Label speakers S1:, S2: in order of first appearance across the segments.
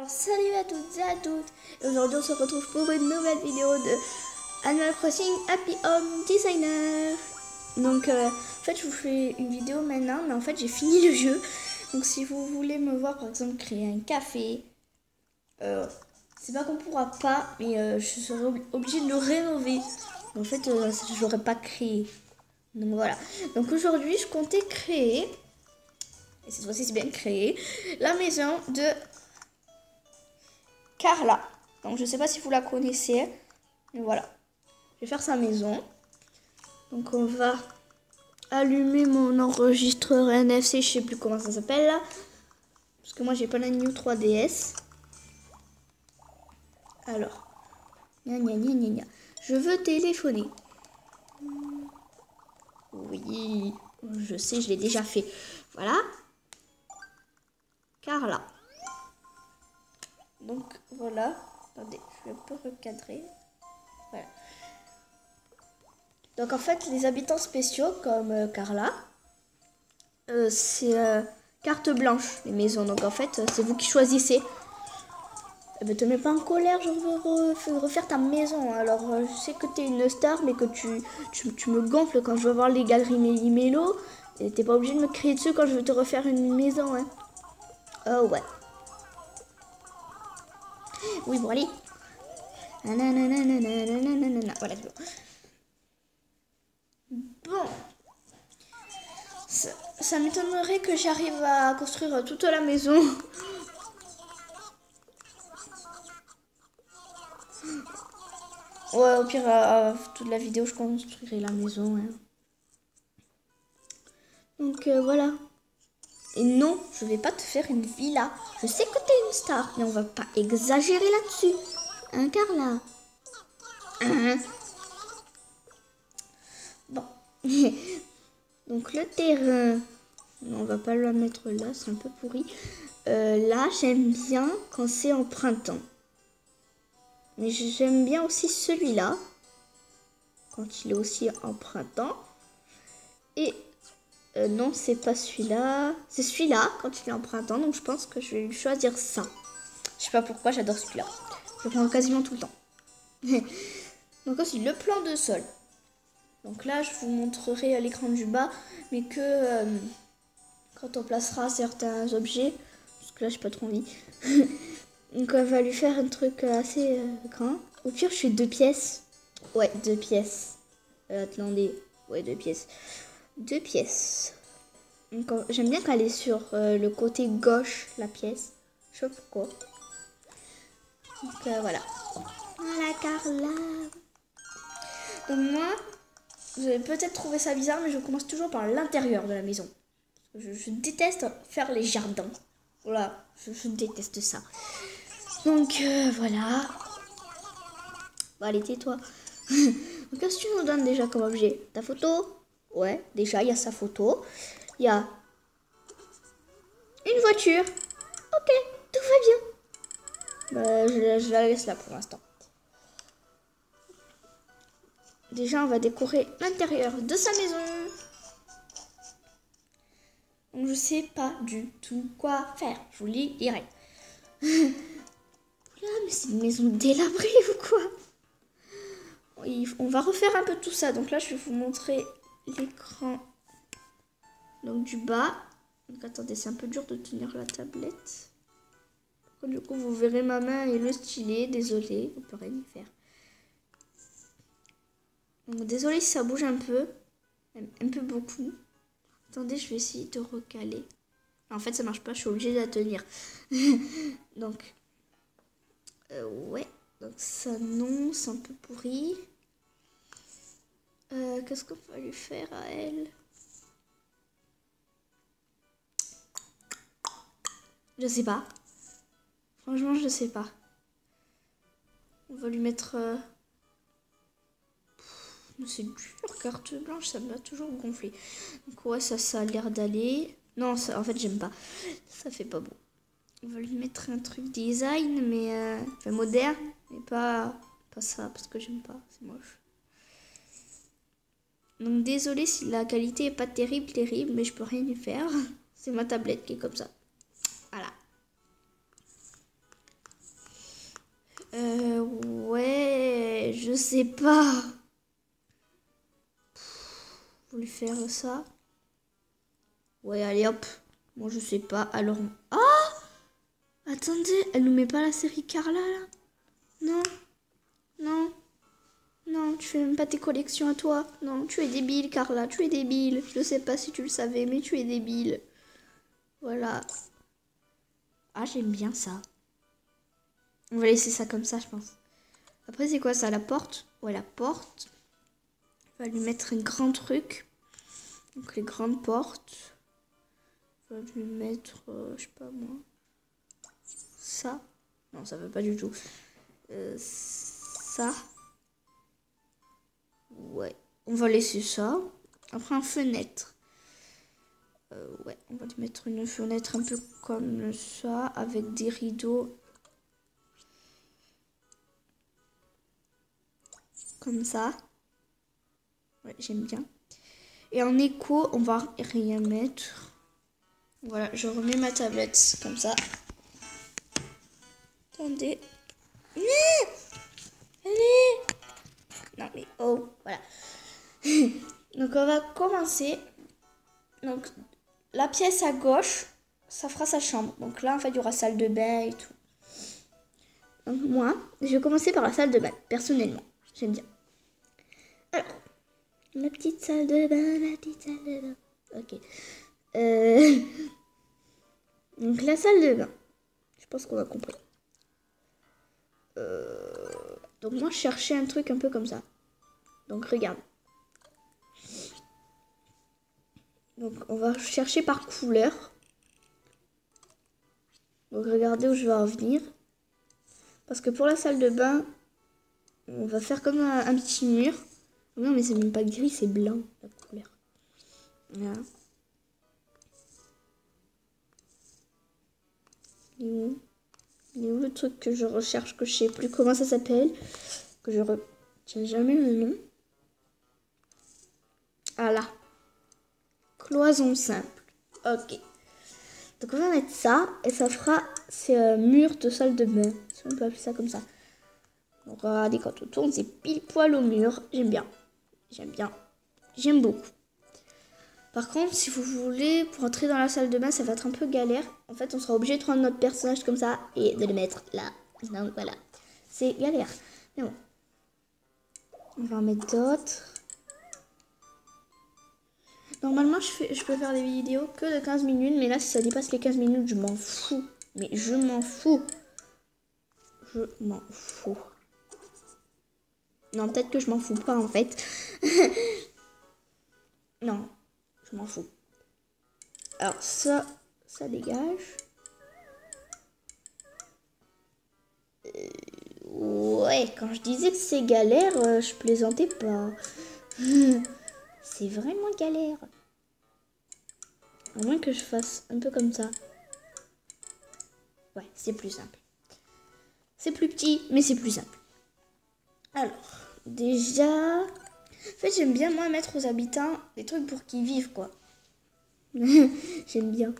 S1: Alors salut à toutes et à toutes, et aujourd'hui on se retrouve pour une nouvelle vidéo de Animal Crossing Happy Home Designer. Donc en fait je vous fais une vidéo maintenant, mais en fait j'ai fini le jeu. Donc si vous voulez me voir par exemple créer un café, c'est pas qu'on pourra pas, mais je serai obligée de le rénover. En fait je l'aurais pas créé. Donc voilà, donc aujourd'hui je comptais créer, et cette fois-ci c'est bien créé, la maison de Carla. Donc je sais pas si vous la connaissez, mais voilà. Je vais faire sa maison. Donc on va allumer mon enregistreur NFC, je sais plus comment ça s'appelle là. Parce que moi j'ai pas la New 3DS. Alors, gna gna gna gna gna. Je veux téléphoner. Oui, je sais, je l'ai déjà fait. Voilà. Carla. Donc voilà. Attendez, je vais un peu recadrer. Voilà. Donc en fait, les habitants spéciaux comme Carla, c'est carte blanche, les maisons. Donc en fait, c'est vous qui choisissez. Ne te mets pas en colère, je veux refaire ta maison. Alors je sais que tu es une star, mais que tu me gonfles quand je veux voir les galeries Méli-Mélo. Et t'es pas obligé de me crier dessus quand je veux te refaire une maison. Hein. Oh ouais. Oui, bon allez. Voilà, c'est bon. Bon. Ça m'étonnerait que j'arrive à construire toute la maison. Ouais, au pire, toute la vidéo, je construirai la maison. Hein. Donc voilà. Et non, je vais pas te faire une villa. Je sais que t'es une star, mais on va pas exagérer là-dessus. Hein, Carla? Hein? Bon. Donc le terrain, on va pas le mettre là, c'est un peu pourri. Là, j'aime bien quand c'est en printemps. Mais j'aime bien aussi celui-là, quand il est aussi en printemps. Et non, c'est pas celui-là. C'est celui-là, quand il est en printemps. Donc je pense que je vais choisir ça. Je sais pas pourquoi, j'adore celui-là. Je le prends quasiment tout le temps. Donc aussi, le plan de sol. Donc là, je vous montrerai à l'écran du bas, mais que quand on placera certains objets. Parce que là, j'ai pas trop envie. Donc on va lui faire un truc assez grand. Au pire, je fais 2 pièces. Ouais, 2 pièces. Attendez. Ouais, 2 pièces. 2 pièces. J'aime bien qu'elle est sur le côté gauche, la pièce. Je sais pas pourquoi. Donc voilà. Voilà, Carla. Donc moi, vous allez peut-être trouver ça bizarre, mais je commence toujours par l'intérieur de la maison. Je déteste faire les jardins. Voilà, je déteste ça. Donc voilà. Bon, allez, tais-toi. Donc qu'est-ce que tu nous donnes déjà comme objet? Ta photo? Ouais, déjà, il y a sa photo. Il y a une voiture. Ok, tout va bien. Je la laisse là pour l'instant. Déjà, on va décorer l'intérieur de sa maison. Donc, je sais pas du tout quoi faire. Je vous le dirai. Là, mais c'est une maison délabrée ou quoi? On va refaire un peu tout ça. Donc là, je vais vous montrer l'écran donc du bas. Donc attendez, c'est un peu dur de tenir la tablette. Du coup, vous verrez ma main et le stylet. Désolée, on peut rien y faire. Donc désolée si ça bouge un peu. Un peu beaucoup. Attendez, je vais essayer de recaler. En fait, ça marche pas, je suis obligée de la tenir. Donc, ouais. Donc ça, non, c'est un peu pourri. Qu'est-ce qu'on va lui faire à elle? Je sais pas. Franchement, je sais pas. On va lui mettre... C'est dur, carte blanche, ça m'a toujours gonflé. Donc ouais, ça a l'air d'aller. Non, ça, en fait, j'aime pas. Ça fait pas beau. On va lui mettre un truc design, mais... enfin, moderne, mais pas ça, parce que j'aime pas. C'est moche. Donc désolé si la qualité est pas terrible, mais je peux rien y faire. C'est ma tablette qui est comme ça. Voilà. Ouais, je sais pas. Vous voulez faire ça? Ouais, allez hop. Moi, je sais pas. Alors... Ah! Attendez, elle nous met pas la série Carla, là? Non. Non. Non, tu fais même pas tes collections à toi. Non, tu es débile, Carla. Tu es débile. Je sais pas si tu le savais, mais tu es débile. Voilà. Ah, j'aime bien ça. On va laisser ça comme ça, je pense. Après, c'est quoi ça, la porte? Ouais, la porte. On va lui mettre un grand truc. Donc, les grandes portes. On va lui mettre, je sais pas moi. Ça. Non, ça va pas du tout. Ça. Ouais. On va laisser ça. Après, une fenêtre. Ouais, on va lui mettre une fenêtre un peu comme ça, avec des rideaux. Comme ça. Ouais, j'aime bien. Et en écho, on va rien mettre. Voilà, je remets ma tablette comme ça. Attendez. Allez. Non mais oh, voilà. Donc on va commencer. Donc la pièce à gauche, ça fera sa chambre. Donc là en fait il y aura salle de bain et tout. Donc moi, je vais commencer par la salle de bain, personnellement. J'aime bien. Alors, la petite salle de bain, la petite salle de bain. Ok. Donc la salle de bain. Je pense qu'on a compris. Donc moi je cherchais un truc un peu comme ça. Donc regarde. Donc on va chercher par couleur. Donc regardez où je vais en venir. Parce que pour la salle de bain, on va faire comme un petit mur. Non mais c'est même pas gris, c'est blanc la couleur. Voilà. Il est où le truc que je recherche, que je sais plus comment ça s'appelle, que je retiens jamais le nom. Ah là. Cloison simple. Ok. Donc on va mettre ça et ça fera ces murs de salle de bain. Si on peut appeler ça comme ça. Donc regardez, quand on tourne, c'est pile poil au mur. J'aime bien. J'aime bien. J'aime beaucoup. Par contre, si vous voulez, pour entrer dans la salle de bain, ça va être un peu galère. En fait, on sera obligé de prendre notre personnage comme ça et de le mettre là. Donc voilà. C'est galère. Mais bon. On va en mettre d'autres. Normalement, je peux faire des vidéos que de 15 minutes. Mais là, si ça dépasse les 15 minutes, je m'en fous. Mais je m'en fous. Je m'en fous. Non, peut-être que je m'en fous pas, en fait. Non, je m'en fous. Alors, ça dégage. Ouais, quand je disais que c'est galère, je plaisantais pas. C'est vraiment galère. À moins que je fasse un peu comme ça. Ouais, c'est plus simple. C'est plus petit, mais c'est plus simple. Alors, déjà... En fait, j'aime bien, moi, mettre aux habitants des trucs pour qu'ils vivent, quoi. J'aime bien.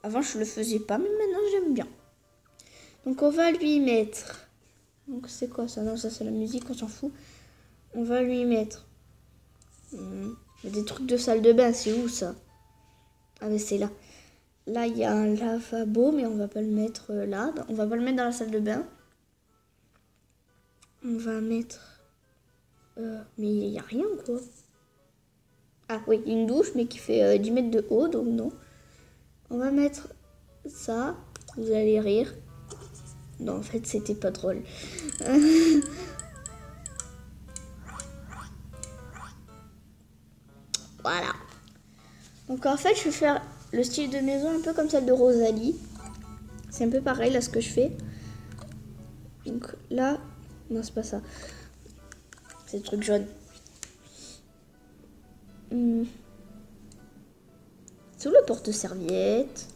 S1: Avant, je le faisais pas, mais maintenant, j'aime bien. Donc, on va lui mettre... Donc, c'est quoi ça? Non, ça, c'est la musique, on s'en fout. On va lui mettre... des trucs de salle de bain, c'est où, ça? Ah, mais c'est là. Là, il y a un lavabo, mais on va pas le mettre là. On va pas le mettre dans la salle de bain. On va mettre... mais il n'y a rien, quoi. Ah oui, une douche, mais qui fait 10 mètres de haut, donc non. On va mettre ça. Vous allez rire. Non, en fait, c'était pas drôle. Voilà. Donc en fait, je vais faire le style de maison un peu comme celle de Rosalie. C'est un peu pareil, là, ce que je fais. Donc là... Non, c'est pas ça. C'est le truc jaune. Sous le porte-serviette.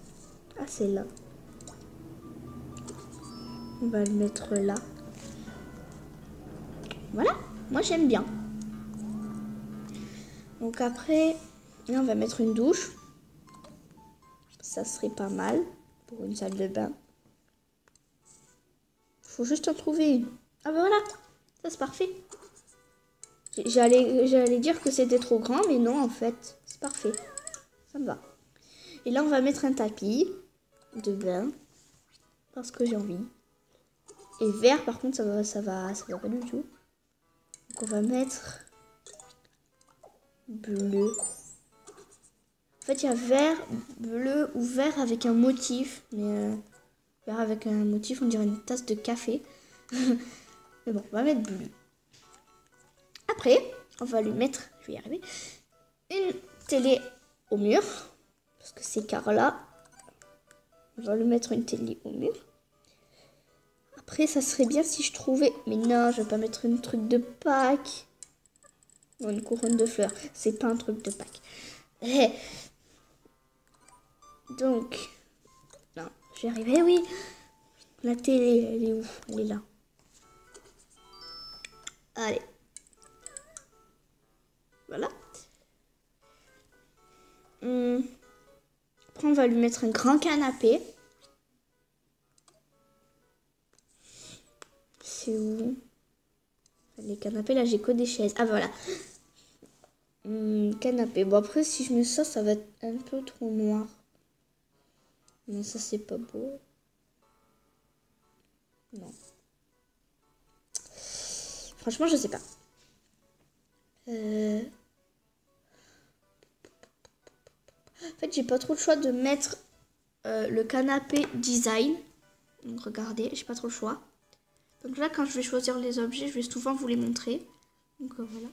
S1: Ah, c'est là. On va le mettre là. Voilà. Moi, j'aime bien. Donc après, là, on va mettre une douche. Ça serait pas mal pour une salle de bain. Faut juste en trouver une. Ah bah voilà, ça c'est parfait. J'allais dire que c'était trop grand, mais non, en fait, c'est parfait. Ça me va. Et là, on va mettre un tapis de bain, parce que j'ai envie. Et vert, par contre, ça va pas du tout. Donc, on va mettre bleu. En fait, il y a vert, bleu ou vert avec un motif. Mais vert avec un motif, on dirait une tasse de café. Mais bon, on va mettre bleu. Après, on va lui mettre, je vais y arriver, une télé au mur. Parce que c'est Carla. On va lui mettre une télé au mur. Après, ça serait bien si je trouvais... Mais non, je vais pas mettre une truc de Pâques. Non, une couronne de fleurs. C'est pas un truc de Pâques. Donc... Non, j'y arrive. Eh oui, la télé, elle est où? Elle est là. Allez. Voilà. Après, on va lui mettre un grand canapé. C'est où? Les canapés, là, j'ai que des chaises. Ah, voilà. Canapé. Bon, après, si je mets ça, ça va être un peu trop noir. Non, ça, c'est pas beau. Non. Franchement, je sais pas. En fait, j'ai pas trop le choix de mettre le canapé design. Donc, regardez, j'ai pas trop le choix. Donc là, quand je vais choisir les objets, je vais souvent vous les montrer. Donc voilà.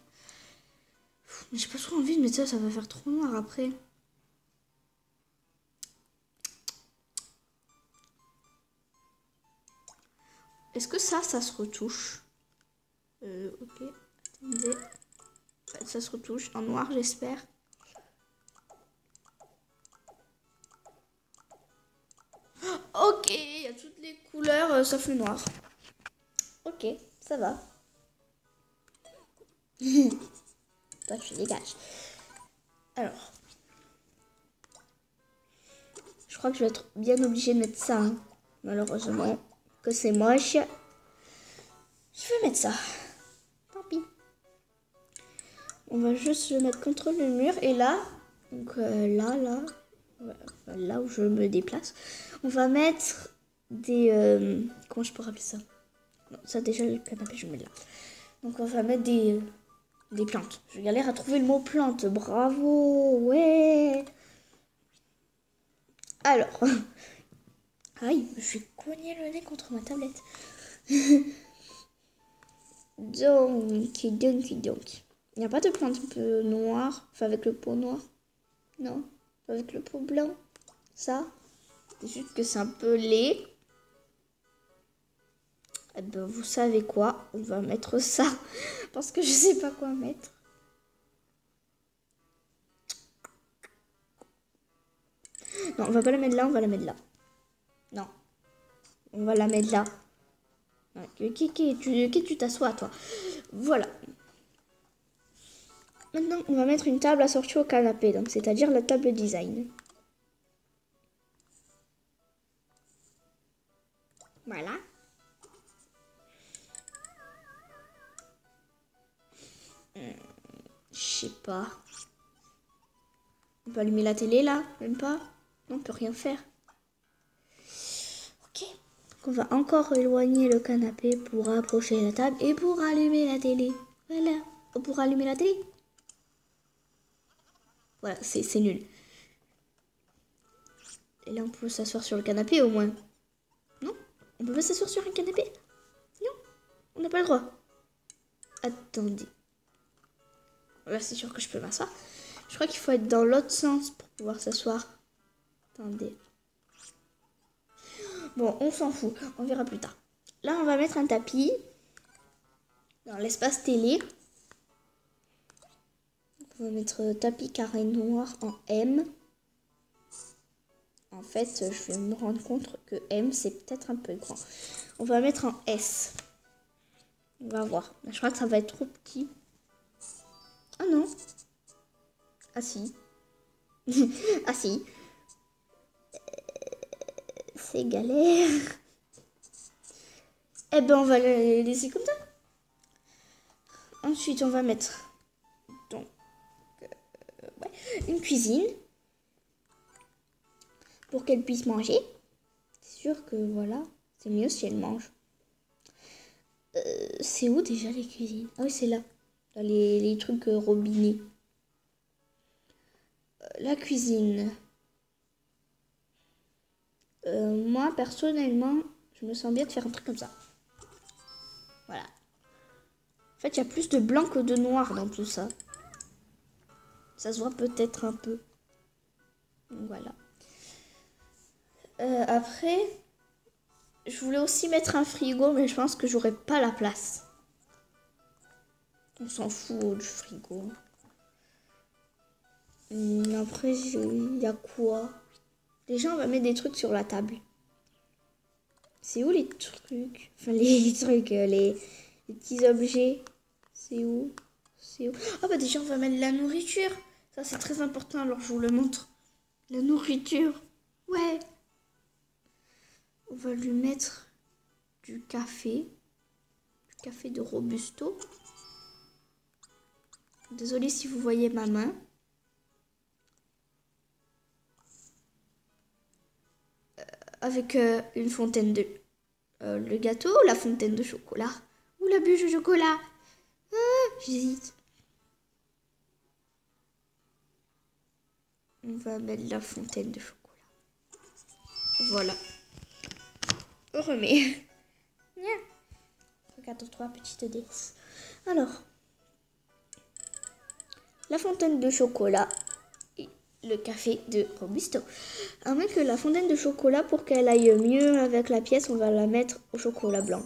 S1: Mais j'ai pas trop envie de mettre ça, ça va faire trop noir après. Est-ce que ça se retouche? Ok. Attendez. Ouais, ça se retouche en noir, j'espère. Ok, il y a toutes les couleurs sauf le noir. Ok, ça va. Toi, tu dégages. Alors. Je crois que je vais être bien obligée de mettre ça. Hein. Malheureusement, que c'est moche. Je vais mettre ça. Tant pis. On va juste le mettre contre le mur. Et là, donc là où je me déplace, on va mettre des... comment je peux rappeler ça? Non, ça déjà, le canapé, je mets là. Donc on va mettre des plantes. Je galère à trouver le mot plante. Bravo, ouais. Alors... Aïe, je vais cogner le nez contre ma tablette. donc. Il n'y a pas de plante un peu noire, enfin avec le pot noir. Non, avec le pot blanc. Ça, c'est juste que c'est un peu laid. Eh ben, vous savez quoi? On va mettre ça. Parce que je sais pas quoi mettre. Non, on va pas la mettre là, on va la mettre là. Non. On va la mettre là. Tu t'assois, toi. Voilà. Maintenant, on va mettre une table assortie au canapé, donc c'est-à-dire la table design. Voilà. Je sais pas. On peut allumer la télé là? Même pas? Non, on peut rien faire. Ok. Donc on va encore éloigner le canapé pour rapprocher la table et pour allumer la télé. Voilà. Pour allumer la télé. Voilà, c'est nul. Et là, on peut s'asseoir sur le canapé au moins. Non? On peut pas s'asseoir sur un canapé? Non? On n'a pas le droit. Attendez. Là, c'est sûr que je peux m'asseoir. Je crois qu'il faut être dans l'autre sens pour pouvoir s'asseoir. Attendez. Bon, on s'en fout. On verra plus tard. Là, on va mettre un tapis dans l'espace télé. On va mettre tapis carré noir en M. En fait, je vais me rendre compte que M, c'est peut-être un peu grand. On va mettre en S. On va voir. Je crois que ça va être trop petit. Ah non. Ah si. ah si. C'est galère. Eh ben, on va les laisser comme ça. Ensuite, on va mettre donc, ouais, une cuisine pour qu'elle puisse manger. C'est sûr que voilà, c'est mieux si elle mange. C'est où déjà les cuisines? Ah oui, c'est là. Dans les trucs robinets. La cuisine. Moi, personnellement, je me sens bien de faire un truc comme ça. Voilà. En fait, il y a plus de blanc que de noir dans tout ça. Ça se voit peut-être un peu. Donc, voilà. Après, je voulais aussi mettre un frigo, mais je pense que j'aurais pas la place. On s'en fout du frigo. Après, il y a quoi? Déjà, on va mettre des trucs sur la table. C'est où les trucs? Enfin, les trucs, les petits objets. C'est où? C'est où? Ah bah déjà, on va mettre de la nourriture. Ça, c'est très important, alors je vous le montre. La nourriture. Ouais. On va lui mettre du café. Du café de Robusto. Désolée si vous voyez ma main. Avec une fontaine de... le gâteau ou la fontaine de chocolat? Ou la bûche de chocolat? J'hésite. On va mettre la fontaine de chocolat. Voilà. On remet. Regarde, 3 petites dés. Alors, la fontaine de chocolat et le café de Robusto. À moins que la fontaine de chocolat, pour qu'elle aille mieux avec la pièce, on va la mettre au chocolat blanc.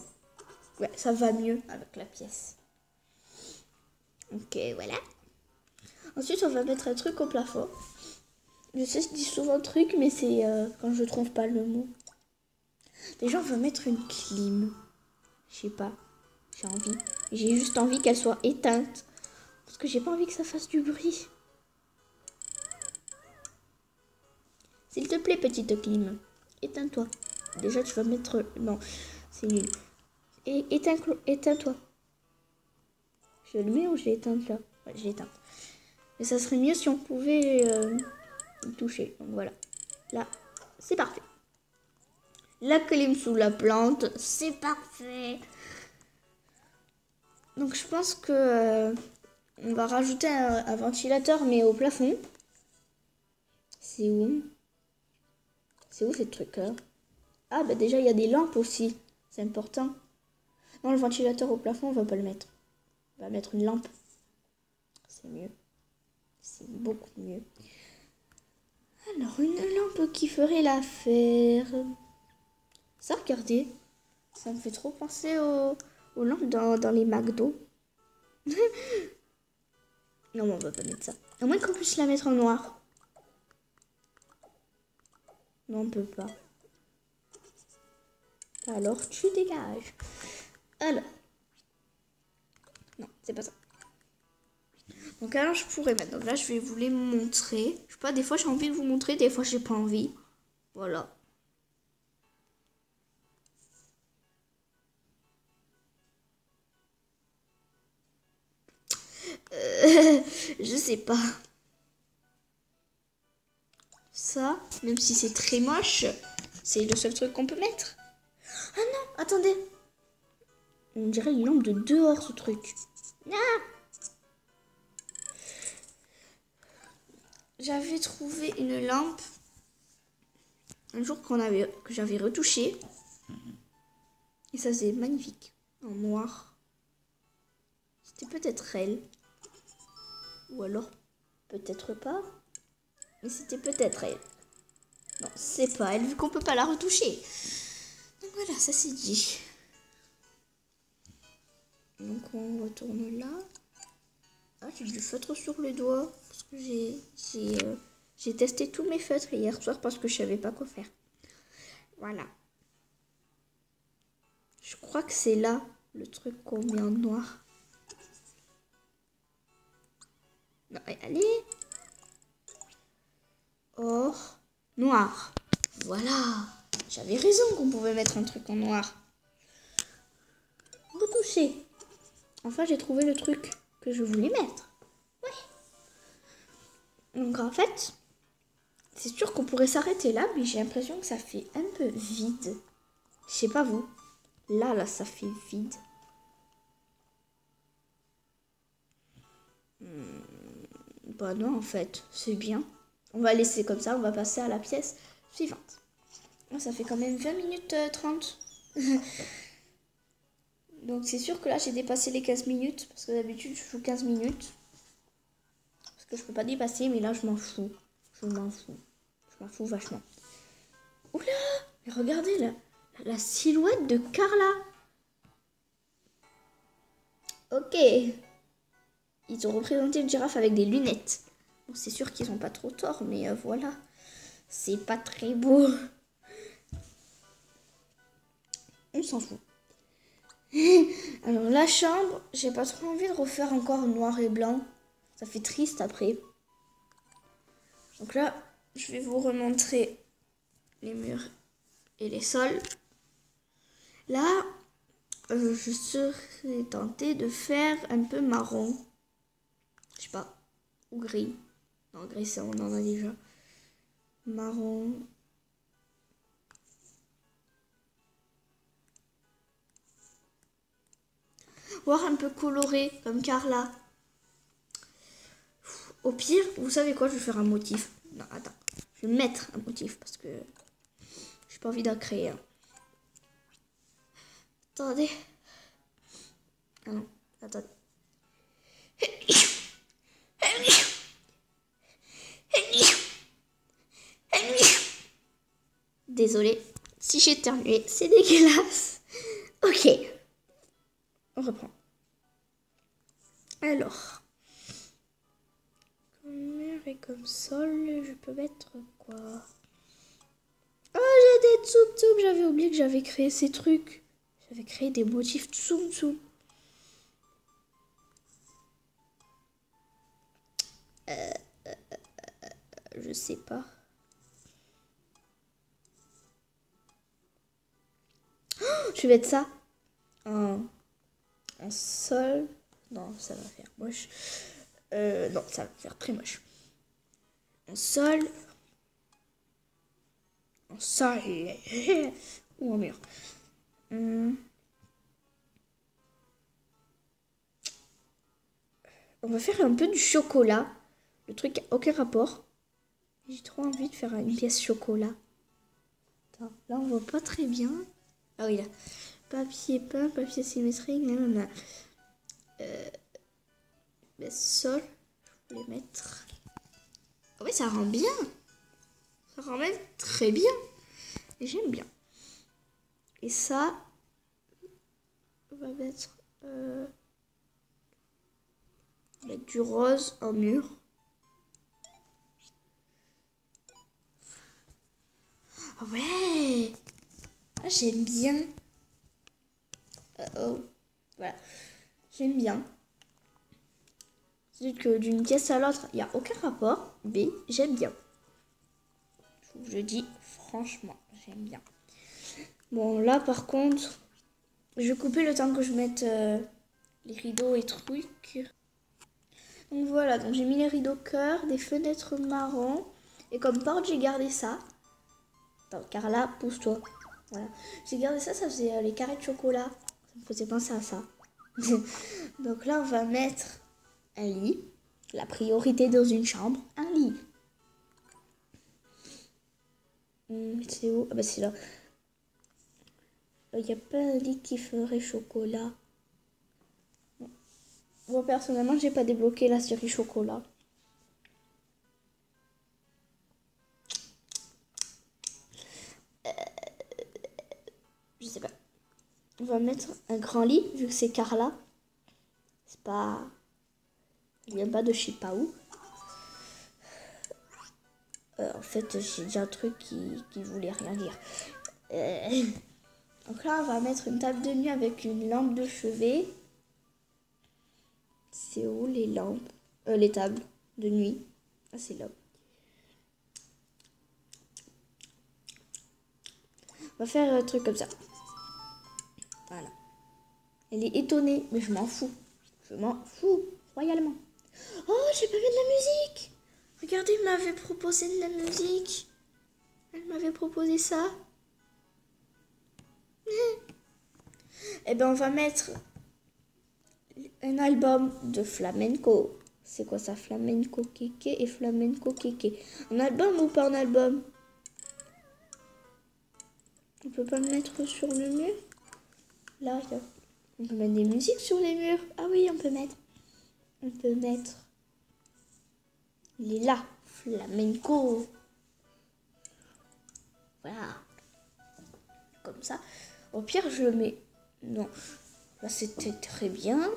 S1: Ouais, ça va mieux avec la pièce. Ok, voilà. Ensuite, on va mettre un truc au plafond. Je sais, je dis souvent truc, mais c'est quand je trouve pas le mot. Déjà, on va mettre une clim. Je sais pas. J'ai envie. J'ai juste envie qu'elle soit éteinte. Parce que j'ai pas envie que ça fasse du bruit. S'il te plaît, petite clim. Éteins-toi. Déjà, tu vas mettre... Non, c'est nul. Et éteins-toi. Je le mets ou je l'éteins là? Ouais, je l'éteins. Mais ça serait mieux si on pouvait y toucher. Donc voilà. Là, c'est parfait. La clim sous la plante, c'est parfait. Donc je pense que on va rajouter un ventilateur, mais au plafond. C'est où? C'est où ces trucs-là? Ah bah déjà il y a des lampes aussi. C'est important. Non, le ventilateur au plafond, on va pas le mettre. On va mettre une lampe. C'est mieux. C'est beaucoup mieux. Alors, une lampe qui ferait l'affaire. Ça, regardez. Ça me fait trop penser aux lampes dans les McDo. Non, mais on va pas mettre ça. À moins qu'on puisse la mettre en noir. Non, on peut pas. Alors, tu dégages. Alors. Non, c'est pas ça. Donc alors, je pourrais mettre. Donc là, je vais vous les montrer. Je sais pas, des fois, j'ai envie de vous montrer. Des fois, j'ai pas envie. Voilà. Je sais pas. Ça, même si c'est très moche, c'est le seul truc qu'on peut mettre. Ah non, attendez. On dirait une lampe de dehors, ce truc. Ah, j'avais trouvé une lampe un jour que j'avais retouchée. Et ça, c'est magnifique. En noir. C'était peut-être elle. Ou alors, peut-être pas. Mais c'était peut-être elle. Non, c'est pas elle, vu qu'on peut pas la retoucher. Donc voilà, ça c'est dit. Donc on retourne là. Ah, j'ai du feutre sur le doigt. Parce que j'ai testé tous mes feutres hier soir parce que je savais pas quoi faire. Voilà. Je crois que c'est là le truc qu'on met en noir. Non, allez. Or, noir. Voilà. J'avais raison qu'on pouvait mettre un truc en noir. coucher. Enfin, j'ai trouvé le truc que je voulais mettre. Ouais. Donc en fait, c'est sûr qu'on pourrait s'arrêter là, mais j'ai l'impression que ça fait un peu vide. Je sais pas vous. Là, ça fait vide. Bah non, en fait, c'est bien. On va laisser comme ça, on va passer à la pièce suivante. Oh, ça fait quand même 20 minutes 30. Donc c'est sûr que là, j'ai dépassé les 15 minutes. Parce que d'habitude, je joue 15 minutes. Parce que je peux pas dépasser, mais là, je m'en fous. Je m'en fous. Je m'en fous vachement. Oula! Mais regardez, là, la silhouette de Carla. Ok. Ils ont représenté une girafe avec des lunettes. Bon, c'est sûr qu'ils n'ont pas trop tort, mais voilà. C'est pas très beau. On s'en fout. Alors, la chambre, j'ai pas trop envie de refaire encore noir et blanc. Ça fait triste après. Donc là, je vais vous remontrer les murs et les sols. Là, je serais tentée de faire un peu marron. Je sais pas. Ou gris. Non, gris, ça, on en a déjà. Marron. Voire un peu coloré, comme Carla. Au pire, vous savez quoi, je vais faire un motif. Non, attends. Je vais mettre un motif parce que j'ai pas envie d'en créer un. Attendez. Ah non, attendez. Désolée si j'ai éternué, c'est dégueulasse. Ok, on reprend. Alors, comme mur et comme sol, je peux mettre quoi? Oh, j'ai des tsum tsum, j'avais oublié que j'avais créé ces trucs. J'avais créé des motifs tsum tsum. Je sais pas. Oh, je vais mettre ça en sol. Non, ça va faire moche. Non, ça va faire très moche. En sol. En sol. Ou en mur. On va faire un peu du chocolat. Le truc n'a aucun rapport. J'ai trop envie de faire une pièce chocolat. Attends, là, on voit pas très bien. Ah oui, là. Papier peint, papier symétrique. Le sol, je voulais mettre. Ah oui, ça rend bien. Ça rend même très bien. Et j'aime bien. Et ça, on va mettre du rose en mur. Ah ouais. Ah, j'aime bien. Oh. Voilà. J'aime bien. C'est que d'une pièce à l'autre, il n'y a aucun rapport, mais j'aime bien. Je dis franchement, j'aime bien. Bon, là par contre, je vais couper le temps que je mette les rideaux et trucs. Donc voilà, donc j'ai mis les rideaux cœur, des fenêtres marron. Et comme porte, j'ai gardé ça. Attends, Carla, pousse-toi. Voilà. J'ai gardé ça, ça faisait les carrés de chocolat. Ça me faisait penser à ça. Donc là, on va mettre un lit. La priorité dans une chambre, un lit. C'est où? Ah bah c'est là. Il n'y a pas un lit qui ferait chocolat. Moi personnellement, j'ai pas débloqué la série chocolat. Je sais pas. On va mettre un grand lit, vu que c'est Carla. C'est pas... Il vient pas de je sais pas où. En fait, j'ai déjà un truc qui voulait rien dire. Donc là, on va mettre une table de nuit avec une lampe de chevet. C'est où les lampes? Les tables de nuit. Ah, c'est là. On va faire un truc comme ça. Voilà. Elle est étonnée, mais je m'en fous. Je m'en fous, royalement. Oh, j'ai pas mis de la musique. Regardez, elle m'avait proposé de la musique. Elle m'avait proposé ça. Eh ben, on va mettre un album de flamenco. C'est quoi ça? Flamenco kéké et flamenco kéké. Un album ou pas un album? On peut pas le mettre sur le mur? Là, on peut mettre des musiques sur les murs. Ah oui, on peut mettre. On peut mettre. Il est là. Flamenco. Voilà. Comme ça. Au pire, je le mets. Non. Là, c'était très bien.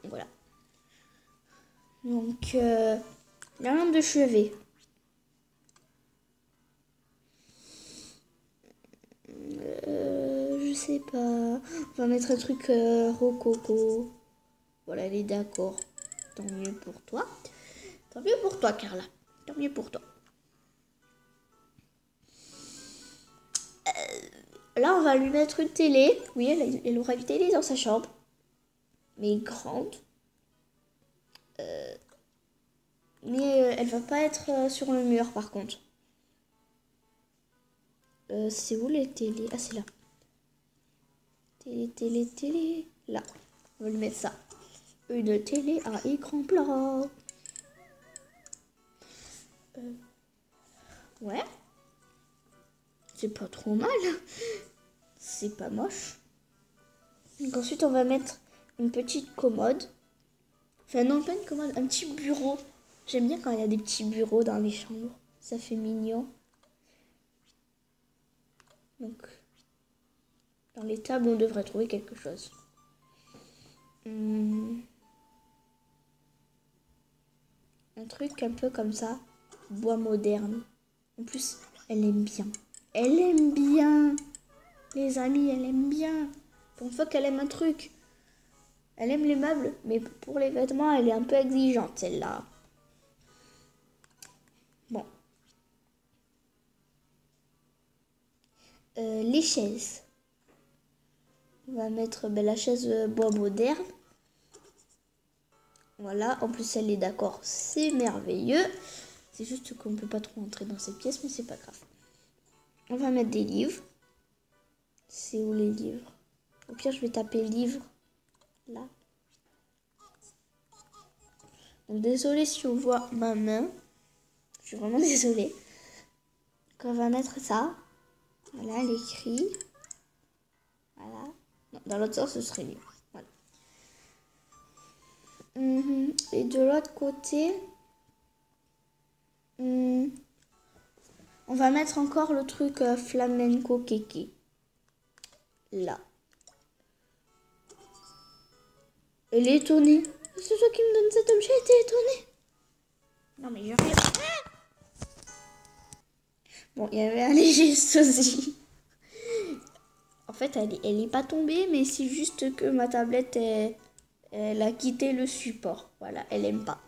S1: Voilà. Donc, la lampe de chevet. Je sais pas. On va mettre un truc rococo. Voilà, elle est d'accord. Tant mieux pour toi. Tant mieux pour toi, Carla. Tant mieux pour toi. Là, on va lui mettre une télé. Oui, elle aura une télé dans sa chambre. Mais grande. Mais elle va pas être sur le mur, par contre. C'est où les télés? Ah, c'est là. Télé. Là. On va lui mettre ça. Une télé à écran plat. Ouais. C'est pas trop mal. C'est pas moche. Donc ensuite, on va mettre une petite commode. Enfin, non, pas une commode, un petit bureau. J'aime bien quand il y a des petits bureaux dans les chambres. Ça fait mignon. Donc, dans les tables, on devrait trouver quelque chose. Un truc un peu comme ça. Bois moderne. En plus, elle aime bien. Elle aime bien. Les amis, elle aime bien. Pour une fois qu'elle aime un truc. Elle aime les meubles, mais pour les vêtements, elle est un peu exigeante, celle-là. Bon. Les chaises. On va mettre la chaise bois moderne. Voilà, en plus elle est d'accord, c'est merveilleux. C'est juste qu'on ne peut pas trop entrer dans cette pièce, mais c'est pas grave. On va mettre des livres. C'est où les livres? Au pire, je vais taper livres. Là. Donc désolée si on voit ma main. Je suis vraiment désolée. Donc on va mettre ça. Voilà, l'écrit. Voilà. Non, dans l'autre sens, ce serait mieux. Voilà. Et de l'autre côté, on va mettre encore le truc flamenco kéké. Là. Elle est étonnée. C'est toi qui me donne cet objet, t'es étonnée. Non mais je rien. Bon, il y avait un léger souci. En fait, elle est pas tombée, mais c'est juste que ma tablette, elle a quitté le support. Voilà, elle aime pas.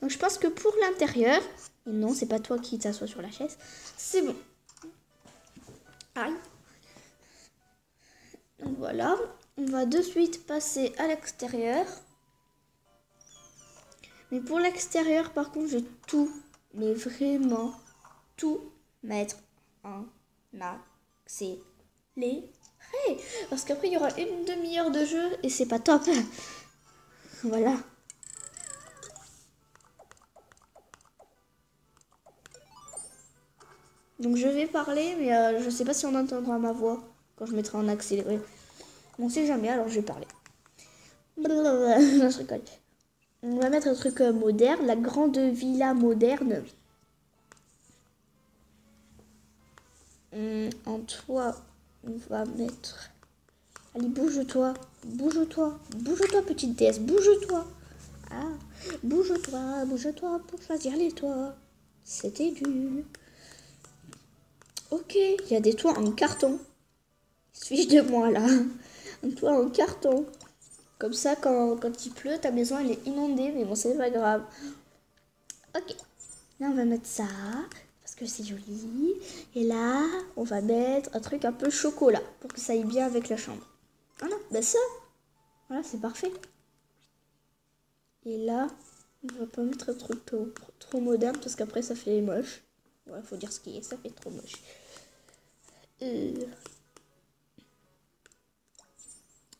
S1: Donc je pense que pour l'intérieur, et non, c'est pas toi qui t'assois sur la chaise, c'est bon. Aïe. Donc voilà, on va de suite passer à l'extérieur. Mais pour l'extérieur, par contre, je vais tout, mais vraiment tout mettre en accéléré. Parce qu'après, il y aura une demi-heure de jeu et c'est pas top. Voilà. Donc je vais parler, mais je sais pas si on entendra ma voix quand je mettrai en accéléré. On sait jamais, alors je vais parler. Je rigole. On va mettre un truc moderne, la grande villa moderne. En toit, on va mettre... Allez, bouge-toi, bouge-toi, bouge-toi, petite déesse, bouge-toi. Ah, bouge-toi pour choisir les toits. C'était nul. Ok, il y a des toits en carton. Suis-je de moi, là? Un toit en carton. Comme ça, quand il pleut, ta maison, elle est inondée. Mais bon, c'est pas grave. Ok. Là, on va mettre ça. Parce que c'est joli. Et là, on va mettre un truc un peu chocolat. Pour que ça aille bien avec la chambre. Voilà. bah ça. Voilà, c'est parfait. Et là, on va pas mettre un truc trop moderne parce qu'après ça fait moche. Ouais, faut dire ce qui est, ça fait trop moche.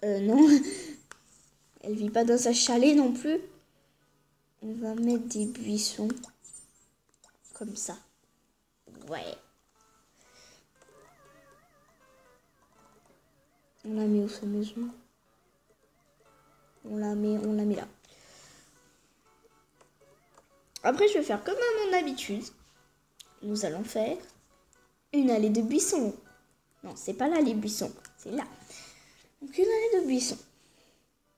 S1: Non. Elle vit pas dans un chalet non plus. On va mettre des buissons. Comme ça. Ouais. On l'a mis où sa maison? On l'a mis là. Après, je vais faire comme à mon habitude. Nous allons faire une allée de buissons. Non, c'est pas là les buissons. C'est là. Donc une allée de buissons.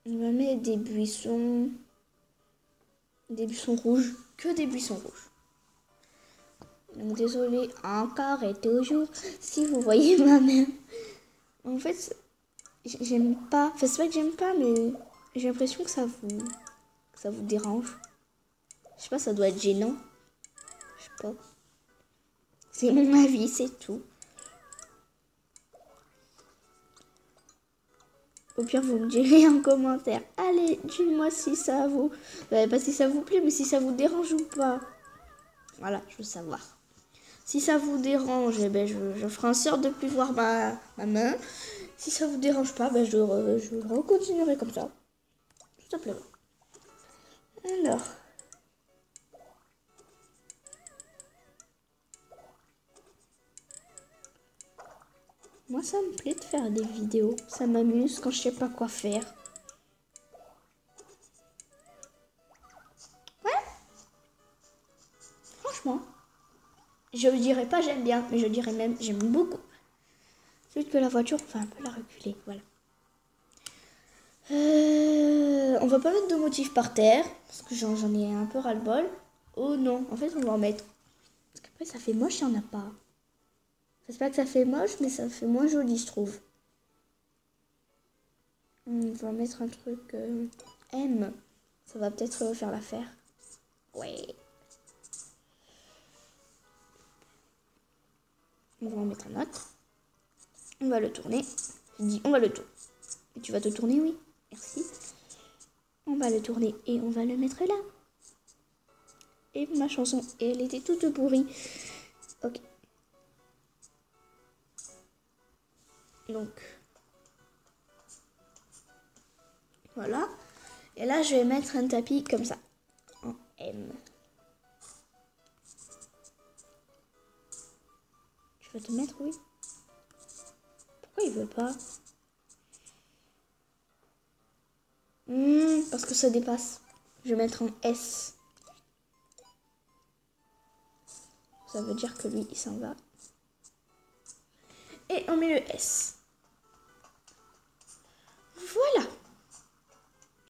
S1: On va mettre des buissons. Des buissons rouges. Que des buissons rouges. Donc désolé encore et toujours si vous voyez ma main. En fait, j'aime pas. Enfin, c'est pas que j'aime pas, mais j'ai l'impression que ça vous dérange. Je sais pas, ça doit être gênant. Je sais pas. C'est mon avis, c'est tout. Au pire, vous me direz en commentaire. Allez, dites-moi si ça vous... pas si ça vous plaît, mais si ça vous dérange ou pas. Voilà, je veux savoir. Si ça vous dérange, eh ben, je ferai en sorte de plus voir ma main. Si ça vous dérange pas, ben, je recontinuerai comme ça. Tout simplement. Alors... Moi, ça me plaît de faire des vidéos. Ça m'amuse quand je sais pas quoi faire. Ouais. Franchement. Je dirais pas j'aime bien, mais je dirais même j'aime beaucoup. C'est juste que la voiture, on va un peu la reculer. Voilà. On va pas mettre de motifs par terre. Parce que j'en ai un peu ras-le-bol. Oh non, en fait, on va en mettre. Parce qu'après, ça fait moche, il n'y en a pas. C'est pas que ça fait moche, mais ça fait moins joli, je trouve. On va mettre un truc M. Ça va peut-être faire l'affaire. Ouais. On va en mettre un autre. On va le tourner. Je dis on va le tourner. Et tu vas te tourner, oui. Merci. On va le tourner et on va le mettre là. Et ma chanson, elle était toute pourrie. Ok. Donc, voilà. Et là, je vais mettre un tapis comme ça. En M. Tu vas te mettre, oui. Pourquoi il veut pas? Parce que ça dépasse. Je vais mettre en S. Ça veut dire que lui, il s'en va. Et on met le S. Voilà.